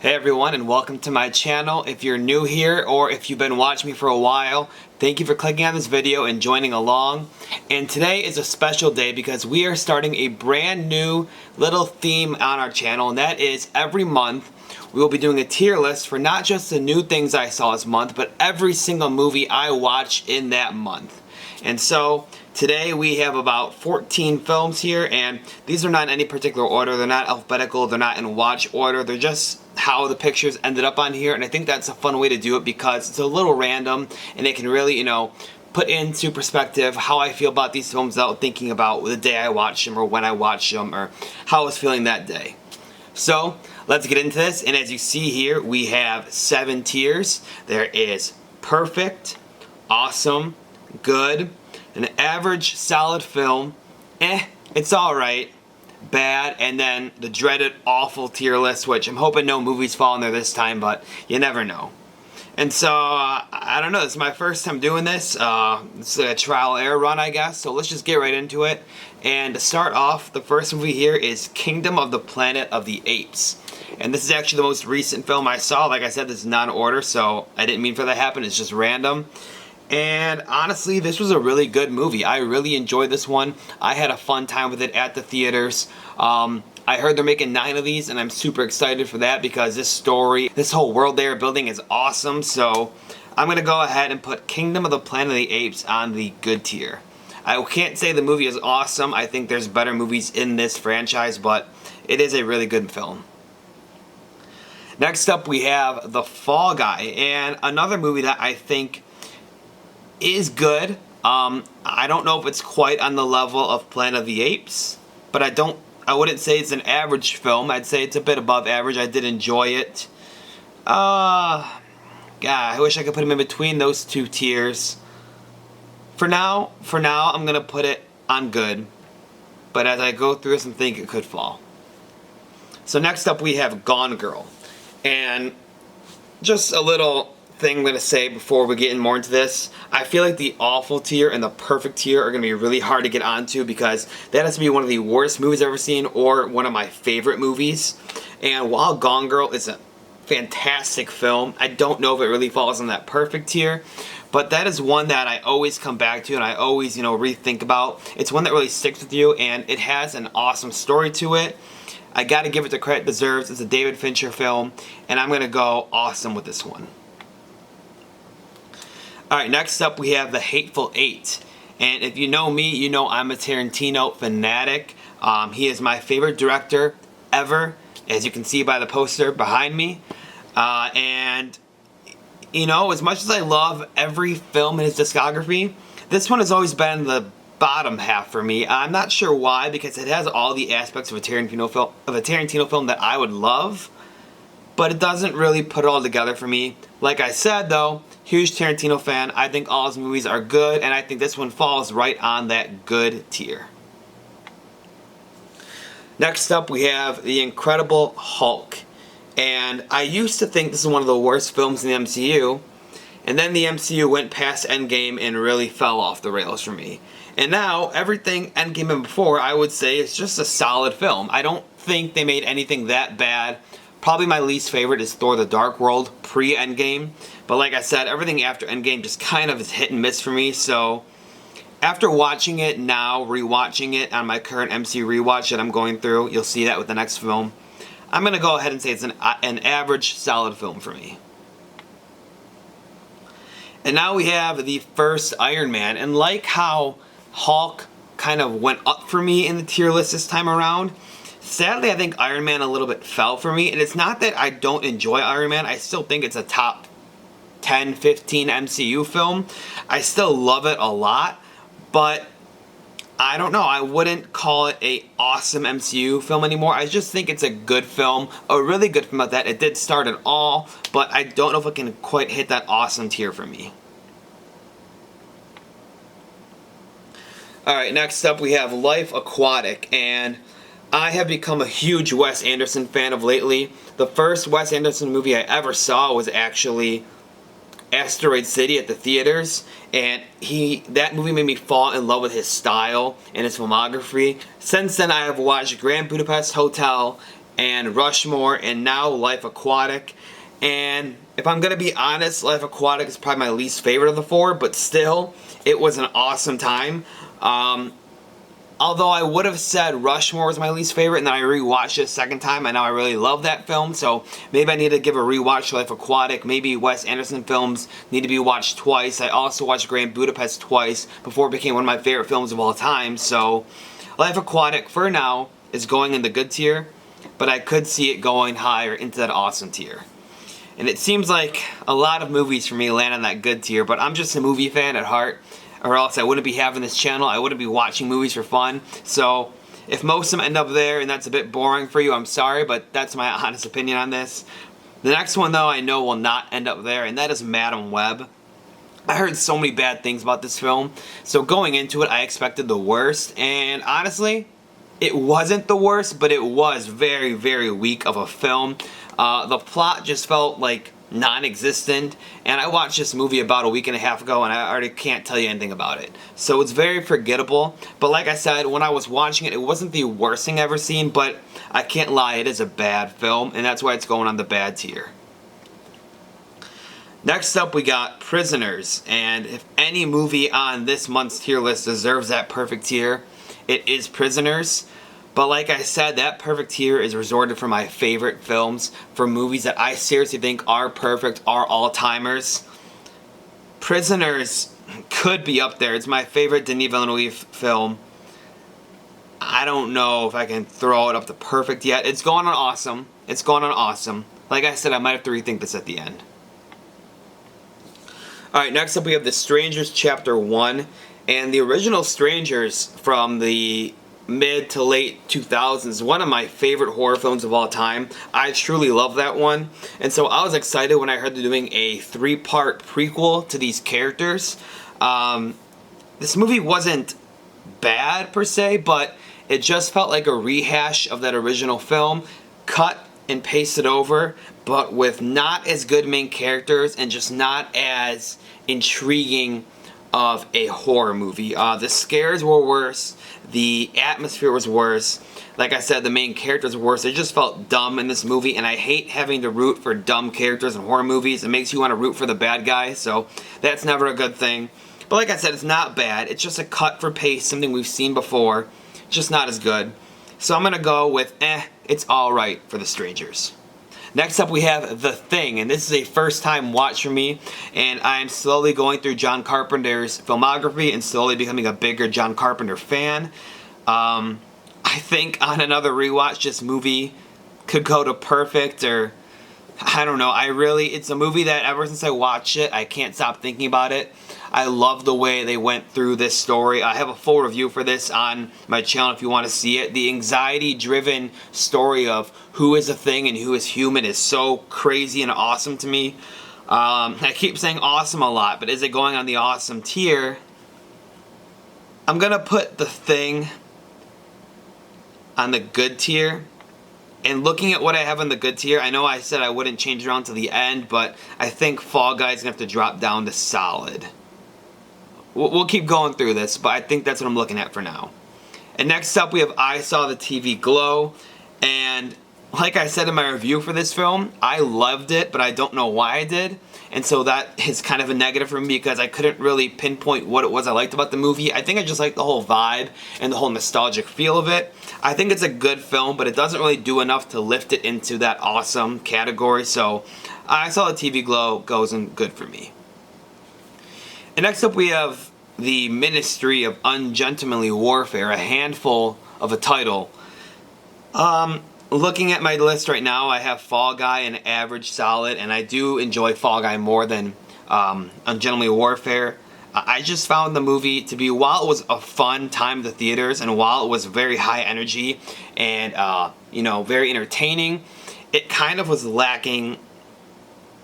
Hey everyone, and welcome to my channel. If you're new here or if you've been watching me for a while, thank you for clicking on this video and joining along. And today is a special day because we are starting a brand new little theme on our channel, and that is every month we will be doing a tier list for not just the new things I saw this month, but every single movie I watched in that month. And so today we have about 14 films here, and these are not in any particular order. They're not alphabetical, they're not in watch order, they're just how the pictures ended up on here. And I think that's a fun way to do it because it's a little random and it can really, put into perspective how I feel about these films without thinking about the day I watched them or when I watched them or how I was feeling that day. So let's get into this, and as you see here we have 7 tiers. There is perfect, awesome, good, an average solid film, it's alright, bad, and then the dreaded awful tier list, which I'm hoping no movies fall in there this time, but you never know. And so, I don't know, this is my first time doing this. It's a trial error run, I guess, so let's just get right into it. And to start off, the first movie here is Kingdom of the Planet of the Apes. And this is actually the most recent film I saw. Like I said, this is not in order, so I didn't mean for that to happen, it's just random. And honestly, this was a really good movie. I really enjoyed this one. I had a fun time with it at the theaters. I heard they're making 9 of these, and I'm super excited for that because this story, this whole world they are building is awesome. So I'm going to go ahead and put Kingdom of the Planet of the Apes on the good tier. I can't say the movie is awesome. I think there's better movies in this franchise, but it is a really good film. Next up, we have The Fall Guy, and another movie that I think is good. I don't know if it's quite on the level of Planet of the Apes, but I wouldn't say it's an average film. I'd say it's a bit above average. I did enjoy it. God, I wish I could put him in between those 2 tiers. For now, I'm gonna put it on good, but as I go through this, I think it could fall. So next up, we have Gone Girl, and just a little thing I'm going to say before we get in more into this. I feel like the awful tier and the perfect tier are going to be really hard to get onto because that has to be one of the worst movies I've ever seen or one of my favorite movies. And while Gone Girl is a fantastic film, I don't know if it really falls in that perfect tier, but that is one that I always come back to and I always, rethink about. It's one that really sticks with you, and it has an awesome story to it. I got to give it the credit it deserves. It's a David Fincher film, and I'm going to go awesome with this one. Alright, next up we have The Hateful Eight. And if you know me, you know I'm a Tarantino fanatic. He is my favorite director ever, as you can see by the poster behind me. And, as much as I love every film in his discography, this one has always been in the bottom half for me. I'm not sure why, because it has all the aspects of a Tarantino film that I would love, but it doesn't really put it all together for me. Like I said though, huge Tarantino fan. I think all his movies are good, and I think this one falls right on that good tier. Next up we have The Incredible Hulk. And I used to think this is one of the worst films in the MCU, and then the MCU went past Endgame and really fell off the rails for me. And now, everything Endgame and before, I would say is just a solid film. I don't think they made anything that bad. Probably my least favorite is Thor The Dark World, pre-Endgame. But like I said, everything after Endgame just kind of is hit and miss for me. So after watching it now, rewatching it on my current MCU rewatch that I'm going through, you'll see that with the next film, I'm going to go ahead and say it's an average, solid film for me. And now we have the first Iron Man. And like how Hulk kind of went up for me in the tier list this time around, sadly, I think Iron Man a little bit fell for me. And it's not that I don't enjoy Iron Man. I still think it's a top 10, 15 MCU film. I still love it a lot. But I don't know. I wouldn't call it a awesome MCU film anymore. I just think it's a good film. A really good film at that. It did start it all. But I don't know if it can quite hit that awesome tier for me. Alright, next up we have Life Aquatic, and I have become a huge Wes Anderson fan of lately. The first Wes Anderson movie I ever saw was actually Asteroid City at the theaters, and that movie made me fall in love with his style and his filmography. Since then I have watched Grand Budapest Hotel and Rushmore, and now Life Aquatic. And if I'm gonna be honest, Life Aquatic is probably my least favorite of the four, but still, it was an awesome time. Although I would have said Rushmore was my least favorite, and then I rewatched it a second time, and now I really love that film, so maybe I need to give a rewatch to Life Aquatic. Maybe Wes Anderson films need to be watched twice. I also watched Grand Budapest twice before it became one of my favorite films of all time, so Life Aquatic, for now, is going in the good tier, but I could see it going higher into that awesome tier. And it seems like a lot of movies for me land on that good tier, but I'm just a movie fan at heart, or else I wouldn't be having this channel. I wouldn't be watching movies for fun. So if most of them end up there and that's a bit boring for you, I'm sorry, but that's my honest opinion on this. The next one, though, I know will not end up there, and that is Madame Web. I heard so many bad things about this film, so going into it, I expected the worst, and honestly, it wasn't the worst, but it was very, very weak of a film. The plot just felt like non-existent, and I watched this movie about a week and a half ago, and I already can't tell you anything about it. So it's very forgettable, but like I said, when I was watching it, it wasn't the worst thing I've ever seen, but I can't lie, it is a bad film, and that's why it's going on the bad tier. Next up, we got Prisoners, and if any movie on this month's tier list deserves that perfect tier, it is Prisoners. But like I said, that perfect tier is resorted for my favorite films, for movies that I seriously think are perfect, are all-timers. Prisoners could be up there. It's my favorite Denis Villeneuve film. I don't know if I can throw it up to perfect yet. It's going on awesome. It's going on awesome. Like I said, I might have to rethink this at the end. Alright, next up we have The Strangers Chapter 1. And the original Strangers from the mid to late 2000s, one of my favorite horror films of all time. I truly love that one, and so I was excited when I heard they're doing a 3-part prequel to these characters. This movie wasn't bad per se, but it just felt like a rehash of that original film, cut and pasted over, but with not as good main characters and just not as intriguing of a horror movie. The scares were worse. The atmosphere was worse. Like I said, the main characters were worse. It just felt dumb in this movie, and I hate having to root for dumb characters in horror movies. It makes you want to root for the bad guy, so that's never a good thing. But like I said, it's not bad. It's just a cut for pace, something we've seen before. Just not as good. So I'm going to go with, it's alright for The Strangers. Next up we have The Thing, and this is a first time watch for me, and I'm slowly going through John Carpenter's filmography and slowly becoming a bigger John Carpenter fan. I think on another rewatch this movie could go to perfect, or I don't know. It's a movie that ever since I watched it, I can't stop thinking about it. I love the way they went through this story. I have a full review for this on my channel if you want to see it. The anxiety-driven story of who is a thing and who is human is so crazy and awesome to me. I keep saying awesome a lot, but is it going on the awesome tier? I'm going to put The Thing on the good tier. And looking at what I have on the good tier, I know I said I wouldn't change it around to the end, but I think Fall Guys is going to have to drop down to solid. We'll keep going through this, but I think that's what I'm looking at for now. And next up we have I Saw the TV Glow, and like I said in my review for this film, I loved it, but I don't know why I did. And so that is kind of a negative for me because I couldn't really pinpoint what it was I liked about the movie. I think I just liked the whole vibe and the whole nostalgic feel of it. I think it's a good film, but it doesn't really do enough to lift it into that awesome category. So I Saw the TV Glow goes in good for me. And next up we have The Ministry of Ungentlemanly Warfare, a handful of a title. Looking at my list right now, I have Fall Guy and Average Solid, and I do enjoy Fall Guy more than Ungentlemanly Warfare. I just found the movie to be, while it was a fun time at the theaters, and while it was very high energy and, very entertaining, it kind of was lacking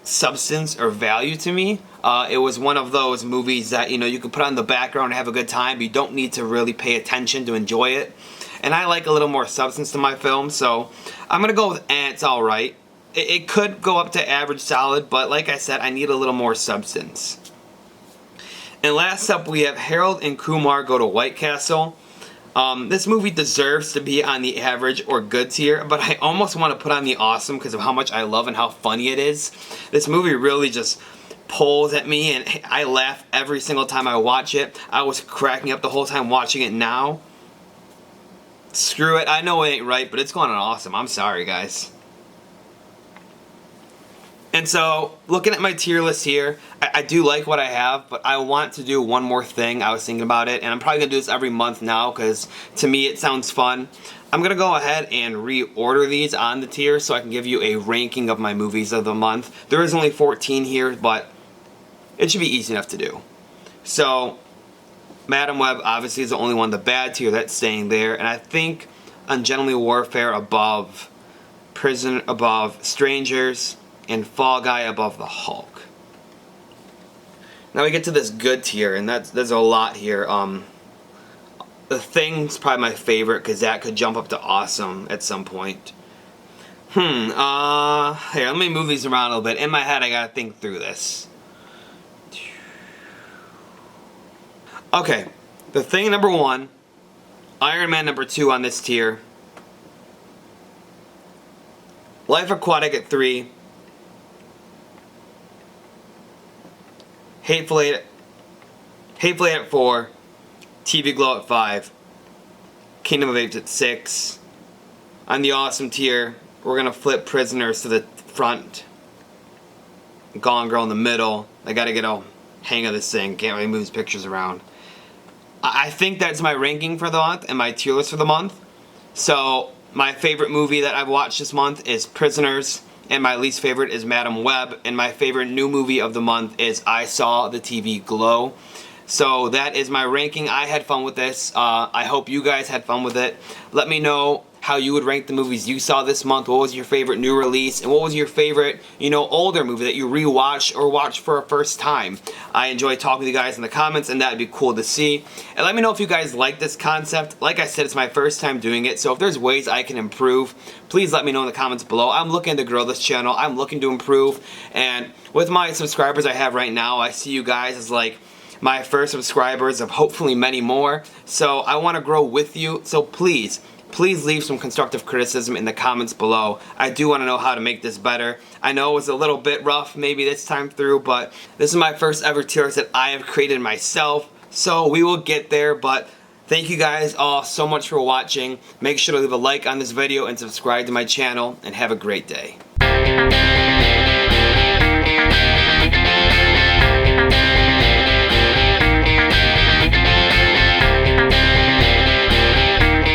substance or value to me. It was one of those movies that, you can put on the background and have a good time. You don't need to really pay attention to enjoy it. And I like a little more substance to my film, so I'm going to go with it's alright. It could go up to Average Solid, but like I said, I need a little more substance. And last up, we have Harold and Kumar Go to White Castle. This movie deserves to be on the average or good tier, but I almost want to put on the awesome because of how much I love and how funny it is. This movie really just pulls at me, and I laugh every single time I watch it. I was cracking up the whole time watching it now. Screw it, I know it ain't right, but it's going on awesome. I'm sorry, guys. And so, looking at my tier list here, I do like what I have, but I want to do one more thing. I was thinking about it, and I'm probably going to do this every month now, because to me it sounds fun. I'm going to go ahead and reorder these on the tier so I can give you a ranking of my movies of the month. There is only 14 here, but it should be easy enough to do. So, Madam Web obviously is the only one, the bad tier, that's staying there, and I think Ungentle Warfare above, Prison above, Strangers, and Fall Guy above the Hulk. Now we get to this good tier, and there's a lot here. The Thing's probably my favorite because that could jump up to awesome at some point. Here, let me move these around a little bit. In my head, I gotta think through this. Okay, The Thing number 1, Iron Man number 2 on this tier, Life Aquatic at 3, Hateful Eight at 4, TV Glow at 5, Kingdom of Apes at 6. On the awesome tier, we're gonna flip Prisoners to the front, Gone Girl in the middle. I gotta get a hang of this thing, can't really move these pictures around. I think that's my ranking for the month and my tier list for the month. So, my favorite movie that I've watched this month is Prisoners, and my least favorite is Madam Web, and my favorite new movie of the month is I Saw the TV Glow. So that is my ranking. I had fun with this. I hope you guys had fun with it. Let me know how you would rank the movies you saw this month. What was your favorite new release? And what was your favorite, older movie that you rewatched or watched for a first time? I enjoy talking to you guys in the comments, and that'd be cool to see. And let me know if you guys like this concept. Like I said, it's my first time doing it, so if there's ways I can improve, please let me know in the comments below. I'm looking to grow this channel. I'm looking to improve. And with my subscribers I have right now, I see you guys as like my first subscribers of hopefully many more. So I want to grow with you. So please leave some constructive criticism in the comments below. I do want to know how to make this better. I know it was a little bit rough maybe this time through, but this is my first ever tier list that I have created myself. So we will get there, but thank you guys all so much for watching. Make sure to leave a like on this video and subscribe to my channel, and have a great day.